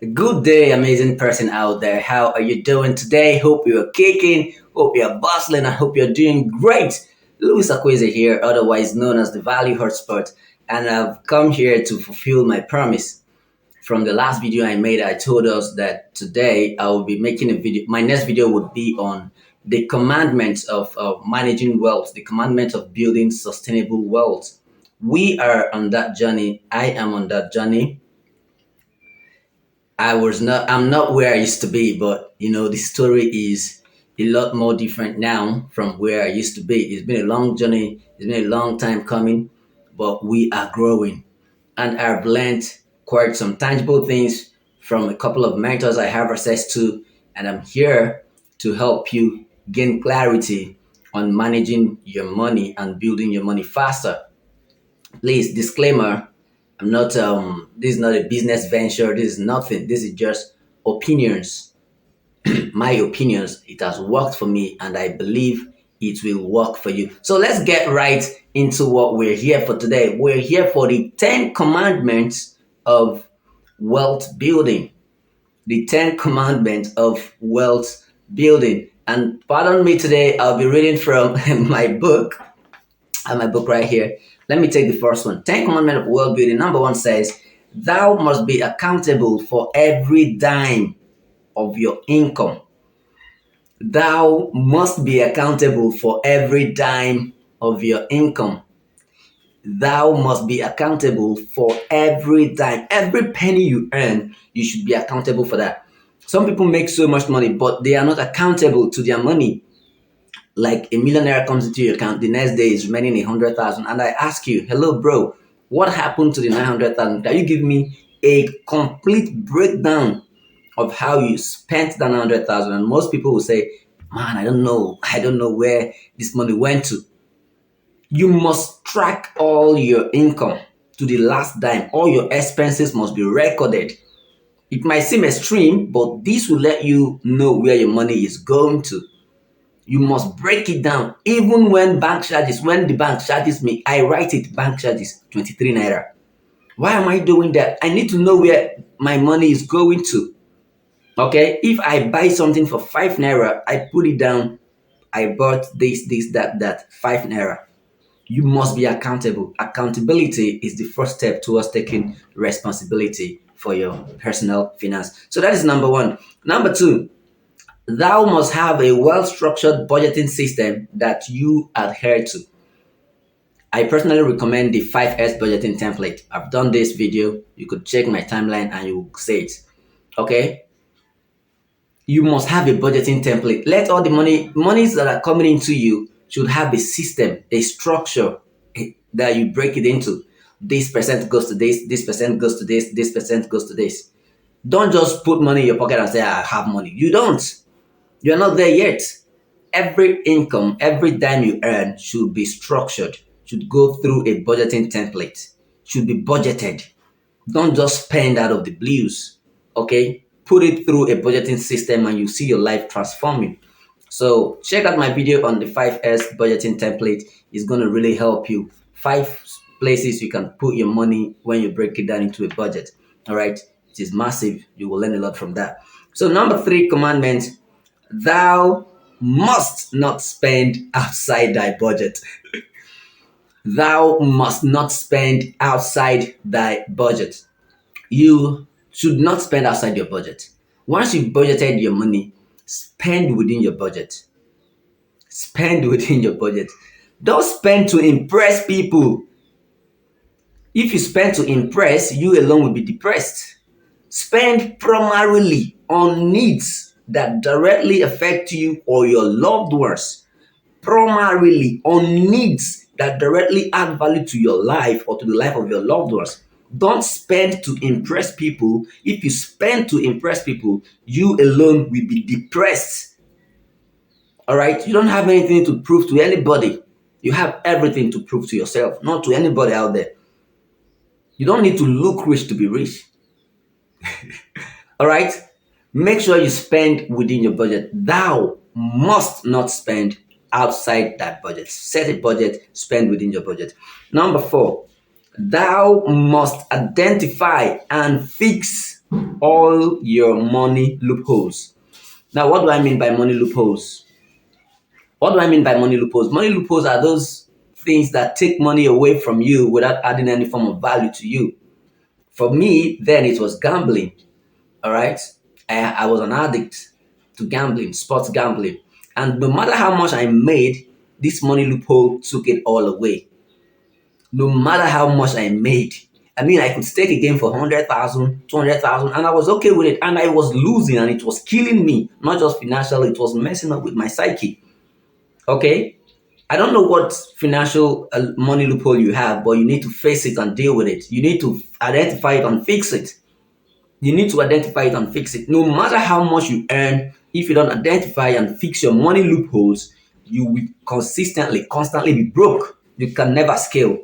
Good day, amazing person out there. How are you doing today? Hope you're kicking, hope you're bustling, I hope you're doing great. Louis Akweze here, otherwise known as the Value Hotspot, and I've come here to fulfill my promise. From the last video I made, I told us that today I will be making a video. My next video would be on the commandments of managing wealth, the commandments of building sustainable wealth. We are on that journey. I am on that journey. I'm not where I used to be, but the story is a lot more different now from where I used to be. It's been a long journey, it's been a long time coming, but we are growing. And I've learned quite some tangible things from a couple of mentors I have access to, and I'm here to help you gain clarity on managing your money and building your money faster. Please, disclaimer, I'm not this is not a business venture, this is nothing. This is just opinions. My opinions. It has worked for me and I believe it will work for you. So let's get right into what we're here for today. We're here for the 10 commandments of wealth building. The 10 commandments of wealth building. And pardon me today, I'll be reading from my book. I have my book right here. Let me take the first one. 10 Commandments of Wealth Building. Number one says, thou must be accountable for every dime of your income. Thou must be accountable for every dime of your income. Thou must be accountable for every dime. Every penny you earn, you should be accountable for that. Some people make so much money, but they are not accountable to their money. Like a millionaire comes into your account, the next day is remaining 100,000, and I ask you, hello, bro, what happened to the 900,000? Can you give me a complete breakdown of how you spent that 900,000? And most people will say, man, I don't know where this money went to. You must track all your income to the last dime. All your expenses must be recorded. It might seem extreme, but this will let you know where your money is going to. You must break it down. Even when the bank charges me, I write it, bank charges 23 naira. Why am I doing that? I need to know where my money is going to. Okay, if I buy something for 5 naira, I put it down. I bought that 5 naira. You must be accountable. Accountability is the first step towards taking responsibility for your personal finance. So that is number one. Number two, thou must have a well-structured budgeting system that you adhere to. I personally recommend the 5S budgeting template. I've done this video. You could check my timeline and you will see it. Okay? You must have a budgeting template. Let all the monies that are coming into you should have a system, a structure that you break it into. This percent goes to this percent goes to this percent goes to this. Don't just put money in your pocket and say, I have money. You don't. You're not there yet. Every income, every dime you earn should be structured, should go through a budgeting template, should be budgeted. Don't just spend out of the blues. Okay? Put it through a budgeting system and you see your life transforming. So check out my video on the 5S budgeting template. It's going to really help you. 5 places you can put your money when you break it down into a budget. All right? It is massive. You will learn a lot from that. So number 3 commandment, thou must not spend outside thy budget. Thou must not spend outside thy budget. You should not spend outside your budget. Once you've budgeted your money, spend within your budget. Spend within your budget. Don't spend to impress people. If you spend to impress, you alone will be depressed. Spend primarily on needs that directly affect you or your loved ones. Primarily on needs that directly add value to your life or to the life of your loved ones. Don't spend to impress people. If you spend to impress people, you alone will be depressed. All right? You don't have anything to prove to anybody. You have everything to prove to yourself, not to anybody out there. You don't need to look rich to be rich. All right? Make sure you spend within your budget. Thou must not spend outside that budget. Set a budget, spend within your budget. Number 4, thou must identify and fix all your money loopholes. Now, what do I mean by money loopholes? What do I mean by money loopholes? Money loopholes are those things that take money away from you without adding any form of value to you. For me, then it was gambling. All right. I was an addict to gambling, sports gambling. And no matter how much I made, this money loophole took it all away. No matter how much I made. I mean, I could stake a game for 100,000, 200,000, and I was okay with it. And I was losing, and it was killing me, not just financially, it was messing up with my psyche. Okay. I don't know what financial money loophole you have, but you need to face it and deal with it. You need to identify it and fix it. You need to identify it and fix it. No matter how much you earn, if you don't identify and fix your money loopholes, you will constantly be broke. You can never scale.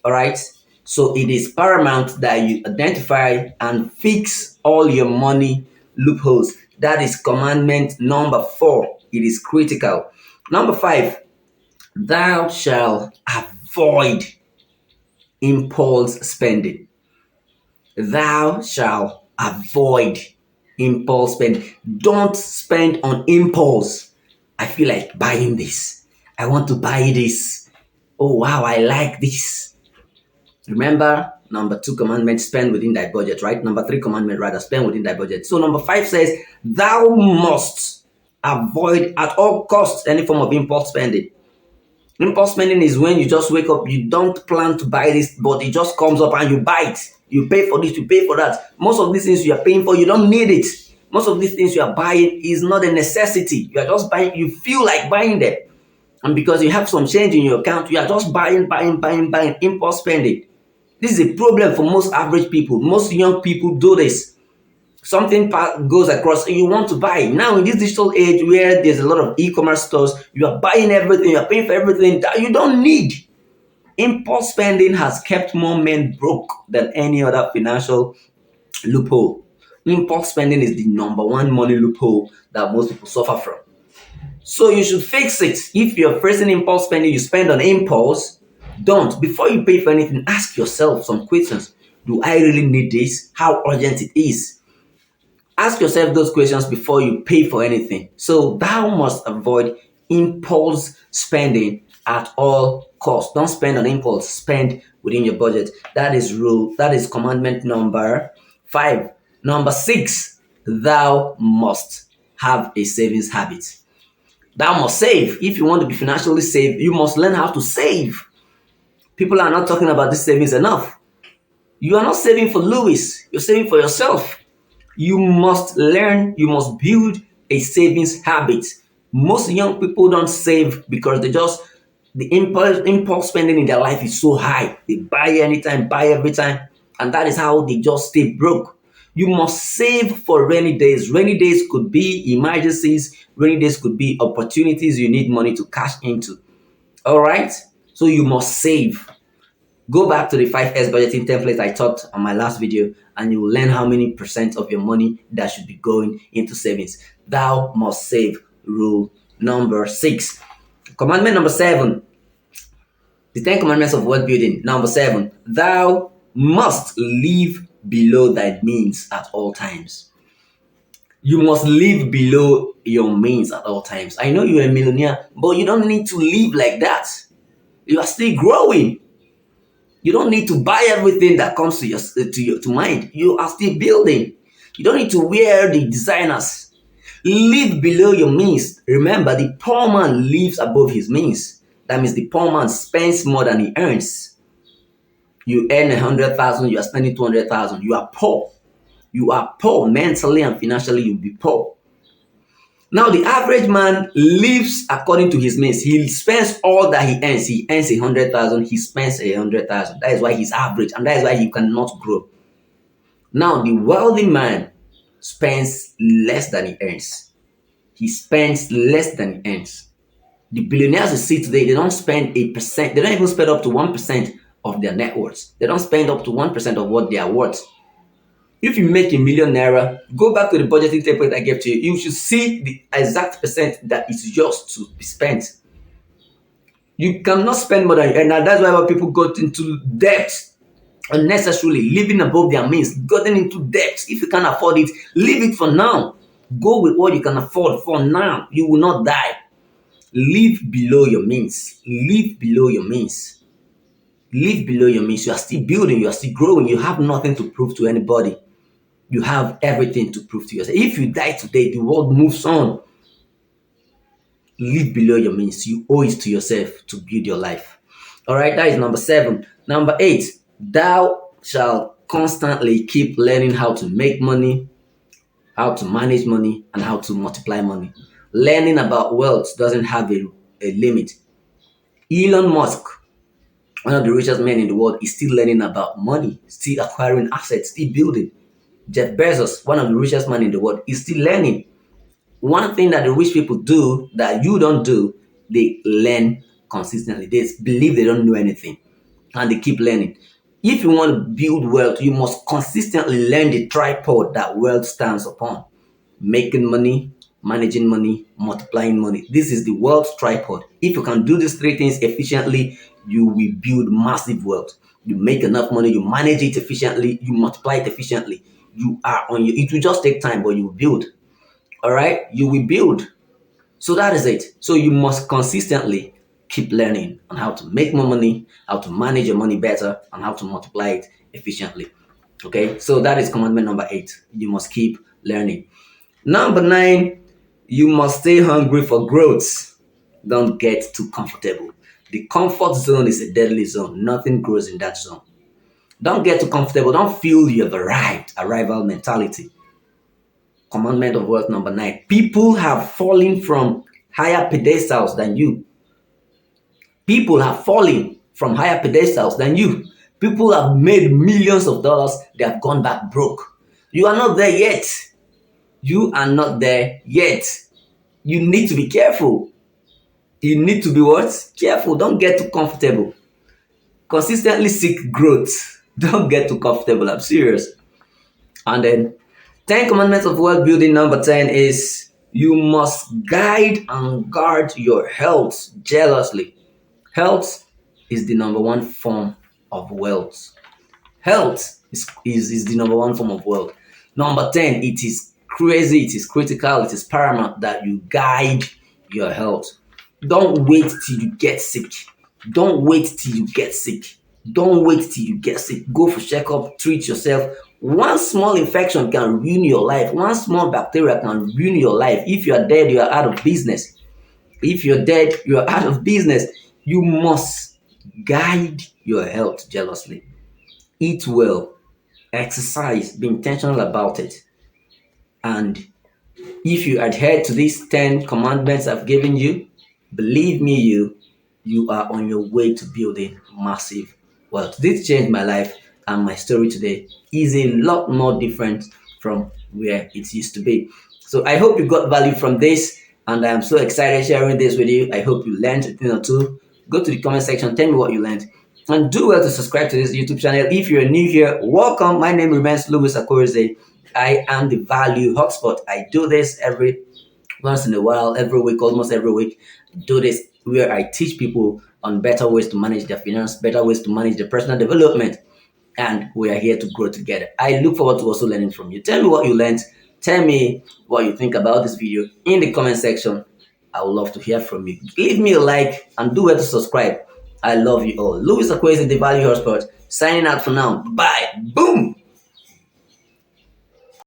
All right. So it is paramount that you identify and fix all your money loopholes. That is commandment number 4. It is critical. Number 5, thou shalt avoid impulse spending. Thou shalt avoid impulse spending. Don't spend on impulse. I feel like buying this. I want to buy this. Oh, wow, I like this. Remember, number 2 commandment, spend within thy budget, right? Number 3 commandment, rather, spend within thy budget. So number 5 says, thou must avoid at all costs any form of impulse spending. Impulse spending is when you just wake up, you don't plan to buy this, but it just comes up and you buy it. You pay for this, you pay for that. Most of these things you are paying for, you don't need it. Most of these things you are buying is not a necessity. You are just buying, you feel like buying them. And because you have some change in your account, you are just buying, impulse spending. This is a problem for most average people. Most young people do this. Something goes across and you want to buy. Now in this digital age where there's a lot of e-commerce stores, you are buying everything, you are paying for everything that you don't need. Impulse spending has kept more men broke than any other financial loophole. Impulse spending is the number 1 money loophole that most people suffer from. So you should fix it. If you're facing impulse spending, you spend on impulse, don't. Before you pay for anything, ask yourself some questions. Do I really need this? How urgent it is? Ask yourself those questions before you pay for anything. So thou must avoid impulse spending at all costs. Don't spend on impulse. Spend within your budget. That is commandment number 5. Number 6, thou must have a savings habit. Thou must save. If you want to be financially safe, you must learn how to save. People are not talking about this savings enough. You are not saving for Louis. You're saving for yourself. You must build a savings habit. Most young people don't save because the impulse spending in their life is so high. They buy anytime, buy every time, and that is how they just stay broke. You must save for rainy days. Rainy days could be emergencies. Rainy days could be opportunities you need money to cash into. All right? So you must save. Go back to the 5S budgeting template I taught on my last video, and you will learn how many percent of your money that should be going into savings. Thou must save. Rule number 6. Commandment number 7. The 10 commandments of wealth building. Number 7. Thou must live below thy means at all times. You must live below your means at all times. I know you're a millionaire, but you don't need to live like that. You are still growing. You don't need to buy everything that comes to mind. You are still building. You don't need to wear the designers. Live below your means. Remember, the poor man lives above his means. That means the poor man spends more than he earns. You earn 100,000, you are spending 200,000. You are poor. You are poor mentally and financially. You'll be poor. Now, the average man lives according to his means. He spends all that he earns. He earns 100,000. He spends 100,000. That is why he's average, and that is why he cannot grow. Now, the wealthy man spends less than he earns. He spends less than he earns. The billionaires you see today, they don't spend 8%. They don't even spend up to 1% of their net worth. They don't spend up to 1% of what they are worth. If you make $1 million naira, go back to the budgeting template I gave to you. You should see the exact percent that is yours to be spent. You cannot spend more than you earn. Now that's why people got into debt. unnecessarily, living above their means, getting into debt. If you can't afford it, leave it for now. Go with what you can afford for now. You will not die. Live below your means. Live below your means. Live below your means. You are still building, you are still growing. You have nothing to prove to anybody. You have everything to prove to yourself. If you die today, the world moves on. Live below your means. You owe it to yourself to build your life. All right, that is number 7. Number 8, thou shalt constantly keep learning how to make money, how to manage money, and how to multiply money. Learning about wealth doesn't have a limit. Elon Musk, one of the richest men in the world, is still learning about money, still acquiring assets, still building. Jeff Bezos, one of the richest men in the world, is still learning. One thing that the rich people do that you don't do, they learn consistently. They believe they don't know anything and they keep learning. If you want to build wealth, you must consistently learn the tripod that wealth stands upon: making money, managing money, multiplying money. This is the wealth tripod. If you can do these 3 things efficiently, you will build massive wealth. You make enough money, you manage it efficiently, you multiply it efficiently. You are on your, it will just take time, but you will build. All right, you will build. So that is it. So you must consistently keep learning on how to make more money, how to manage your money better, and how to multiply it efficiently. Okay, so that is commandment number 8. You must keep learning. Number 9, you must stay hungry for growth. Don't get too comfortable. The comfort zone is a deadly zone. Nothing grows in that zone. Don't get too comfortable. Don't feel you have arrived. Arrival mentality. Commandment of wealth number 9. People have fallen from higher pedestals than you. People have fallen from higher pedestals than you. People have made millions of dollars. They have gone back broke. You are not there yet. You are not there yet. You need to be careful. You need to be what? Careful. Don't get too comfortable. Consistently seek growth. Don't get too comfortable. I'm serious. And then 10 commandments of wealth building number 10 is you must guide and guard your health jealously. Health is the number one form of wealth. Health is the number one form of wealth. Number 10, it is crazy, it is critical, it is paramount that you guide your health. Don't wait till you get sick. Don't wait till you get sick. Don't wait till you get sick. Go for checkup, treat yourself. One small infection can ruin your life. One small bacteria can ruin your life. If you are dead, you are out of business. If you're dead, you are out of business. You must guide your health jealously. Eat well, exercise, be intentional about it. And if you adhere to these 10 commandments I've given you, believe me, you are on your way to building massive wealth. This changed my life, and my story today is a lot more different from where it used to be. So I hope you got value from this, and I am so excited sharing this with you. I hope you learned a thing or two. Go to the comment section, tell me what you learned. And do well to subscribe to this YouTube channel. If you're new here, welcome. My name remains Louis Akoreze. I am the Value Hotspot. I do this every once in a while, every week, almost every week. Do this where I teach people on better ways to manage their finance, better ways to manage their personal development. And we are here to grow together. I look forward to also learning from you. Tell me what you learned. Tell me what you think about this video in the comment section. I would love to hear from you. Leave me a like and do well to subscribe. I love you all. Louis Akwesi, the Value Hotspot, signing out for now. Bye. Boom.